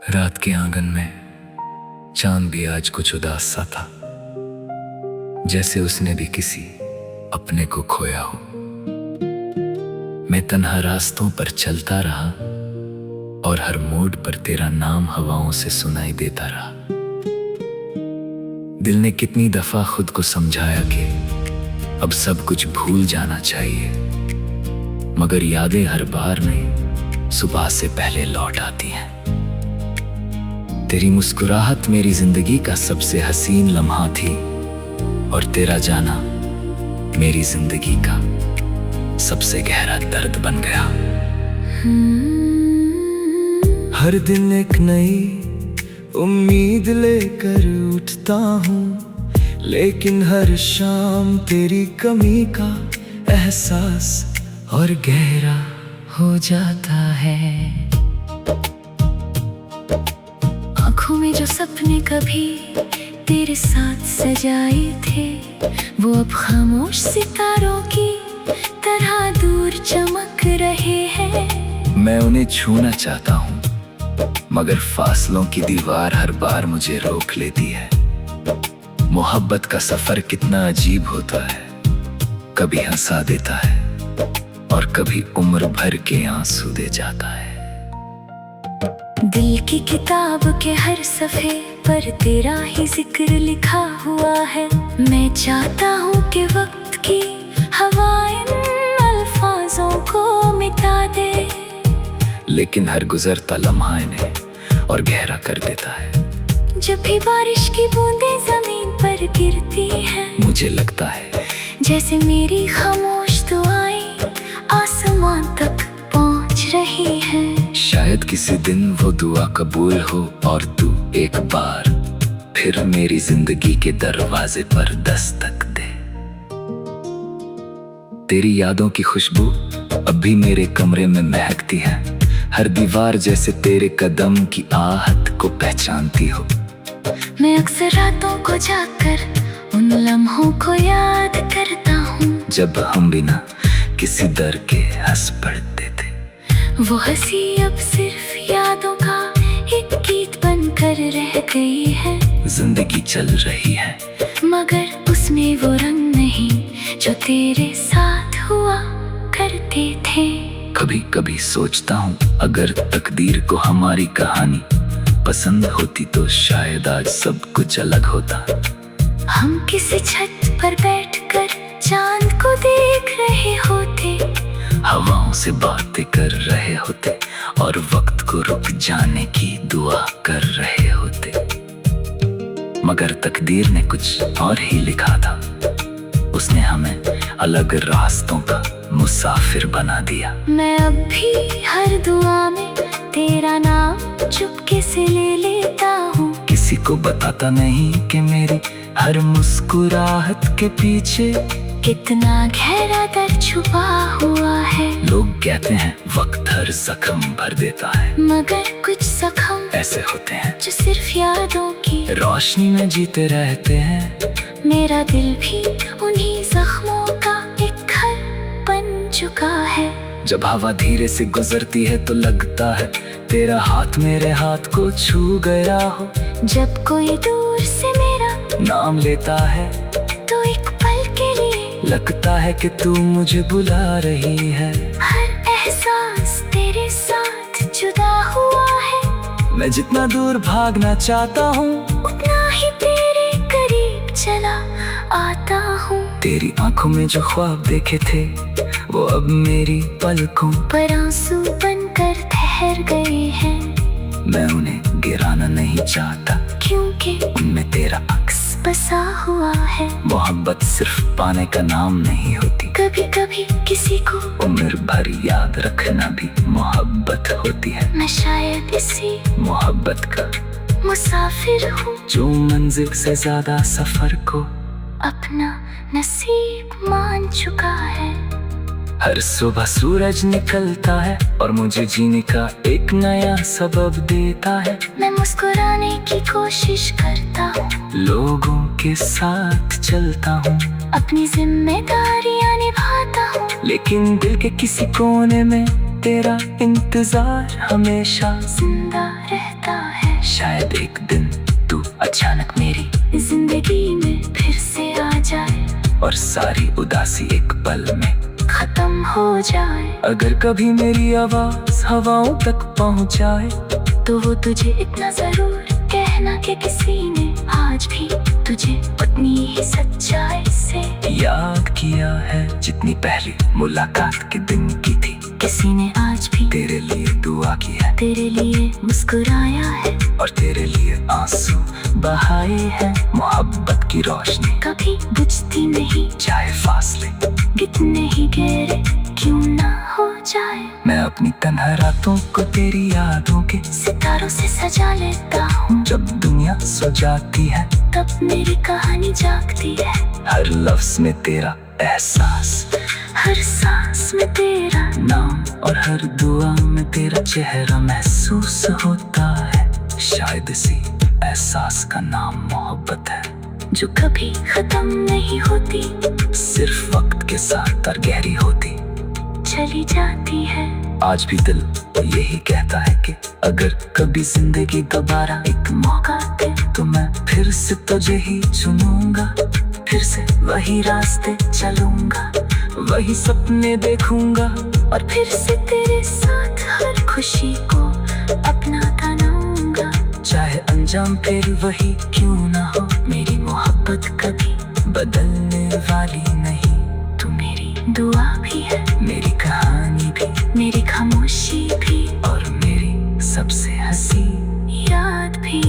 रात के आंगन में चांद भी आज कुछ उदास सा था, जैसे उसने भी किसी अपने को खोया हो। मैं तन्हा रास्तों पर चलता रहा और हर मोड़ पर तेरा नाम हवाओं से सुनाई देता रहा। दिल ने कितनी दफा खुद को समझाया कि अब सब कुछ भूल जाना चाहिए, मगर यादें हर बार नहीं सुबह से पहले लौट आती हैं। तेरी मुस्कुराहट मेरी जिंदगी का सबसे हसीन लम्हा थी और तेरा जाना मेरी जिंदगी का सबसे गहरा दर्द बन गया। हर दिन एक नई उम्मीद लेकर उठता हूँ, लेकिन हर शाम तेरी कमी का एहसास और गहरा हो जाता है। आँखों में जो सपने कभी तेरे साथ सजाए थे, वो अब खामोश सितारों की तरह दूर चमक रहे हैं। मैं उन्हें छूना चाहता हूँ, मगर फासलों की दीवार हर बार मुझे रोक लेती है। मोहब्बत का सफर कितना अजीब होता है, कभी हंसा देता है और कभी उम्र भर के आंसू दे जाता है। दिल की किताब के हर सफ़े पर तेरा ही जिक्र लिखा हुआ है। मैं चाहता हूँ कि वक्त की हवा इन अल्फाजों को मिटा दे, लेकिन हर गुजरता लम्हा इन्हें और गहरा कर देता है। जब भी बारिश की बूंदें जमीन पर गिरती हैं, मुझे लगता है जैसे मेरी खामोश दुआएं आसमान तक पहुंच रही हैं। शायद किसी दिन वो दुआ कबूल हो और तू एक बार फिर मेरी जिंदगी के दरवाजे पर दस्तक दे। तेरी यादों की खुशबू अब भी मेरे कमरे में महकती है। हर दीवार जैसे तेरे कदम की आहट को पहचानती हो। मैं अक्सर रातों को जाकर उन लम्हों को याद करता हूँ, जब हम बिना किसी डर के हंस पड़ते थे। वो हंसी अब सिर्फ यादों का एक गीत बनकर रह गई है। जिंदगी चल रही है, मगर उसमें वो रंग नहीं जो तेरे साथ हुआ करते थे। कभी कभी सोचता हूँ, अगर तकदीर को हमारी कहानी पसंद होती तो शायद आज सब कुछ अलग होता। हम किसी छत पर बैठकर चांद को देख रहे होते, हवाओं से बातें कर रहे होते और वक्त को रुक जाने की दुआ कर रहे होते। मगर तकदीर ने कुछ और ही लिखा था। उसने हमें अलग रास्तों का मुसाफिर बना दिया। मैं अब भी हर दुआ में तेरा नाम चुपके से ले लेता हूँ। किसी को बताता नहीं कि मेरी हर मुस्कुराहट के पीछे कितना गहरा दर्द छुपा हुआ है। लोग कहते हैं वक्त हर जख्म भर देता है, मगर कुछ जख्म ऐसे होते हैं जो सिर्फ यादों की रोशनी में जीते रहते हैं। मेरा दिल भी उन्हीं जख्मों का एक घर बन चुका है। जब हवा धीरे से गुजरती है तो लगता है तेरा हाथ मेरे हाथ को छू गया हो। जब कोई दूर से मेरा नाम लेता है तो एक पल के लिए लगता है कि तू मुझे बुला रही है। हर एहसास तेरे साथ जुदा हुआ है। मैं जितना दूर भागना चाहता हूँ, उतना ही तेरे करीब चला आता हूँ। तेरी आंखों में जो ख्वाब देखे थे वो अब मेरी पलकों पर आंसू बनकर ठहर गए हैं। मैं उन्हें गिराना नहीं चाहता, क्योंकि उनमें तेरा अक्स बसा हुआ है। मोहब्बत सिर्फ पाने का नाम नहीं होती, कभी कभी किसी को उम्र भर याद रखना भी मोहब्बत होती है। मैं शायद इसी मोहब्बत का मुसाफिर हूँ, जो मंजिल से ज्यादा सफर को अपना नसीब मान चुका है। हर सुबह सूरज निकलता है और मुझे जीने का एक नया सबब देता है। मैं मुस्कुराने की कोशिश करता हूँ, लोगों के साथ चलता हूँ, अपनी जिम्मेदारियाँ निभाता हूँ, लेकिन दिल के किसी कोने में तेरा इंतजार हमेशा जिंदा रहता है। शायद एक दिन तू अचानक मेरी जिंदगी में फिर से आ जाए और सारी उदासी एक पल में खत्म हो जाए। अगर कभी मेरी आवाज हवाओं तक पहुंच जाए तो वो तुझे इतना जरूर कहना कि किसी ने आज भी तुझे उतनी ही सच्चाई से याद किया है जितनी पहली मुलाकात के दिन की थी। किसी ने आज भी तेरे लिए दुआ की है, तेरे लिए मुस्कुराया है और तेरे लिए आंसू बहाए हैं। मोहब्बत की रोशनी कभी बुझती नहीं, चाहे फासले कितने ही गहरे क्यों ना हो जाए। मैं अपनी तन्हा रातों को तेरी यादों के सितारों से सजा लेता हूँ। जब दुनिया सो जाती है तब मेरी कहानी जागती है। हर लफ्ज में तेरा एहसास, हर सांस में तेरा नाम और हर दुआ में तेरा चेहरा महसूस होता है। शायद इसी एहसास का नाम मोहब्बत है, जो कभी खत्म नहीं होती, सिर्फ वक्त के साथ और गहरी होती चली जाती है। आज भी दिल यही कहता है कि अगर कभी जिंदगी दोबारा एक मौका दे तो मैं फिर से तुझे ही चुनूंगा। फिर से वही रास्ते चलूंगा, वही सपने देखूंगा और फिर से तेरे साथ हर खुशी को अपना बनाऊंगा। चाहे अंजाम फिर वही क्यों ना हो, मेरी मोहब्बत कभी बदलने वाली नहीं। तू मेरी दुआ भी है, मेरी कहानी भी, मेरी खामोशी भी और मेरी सबसे हंसी याद भी।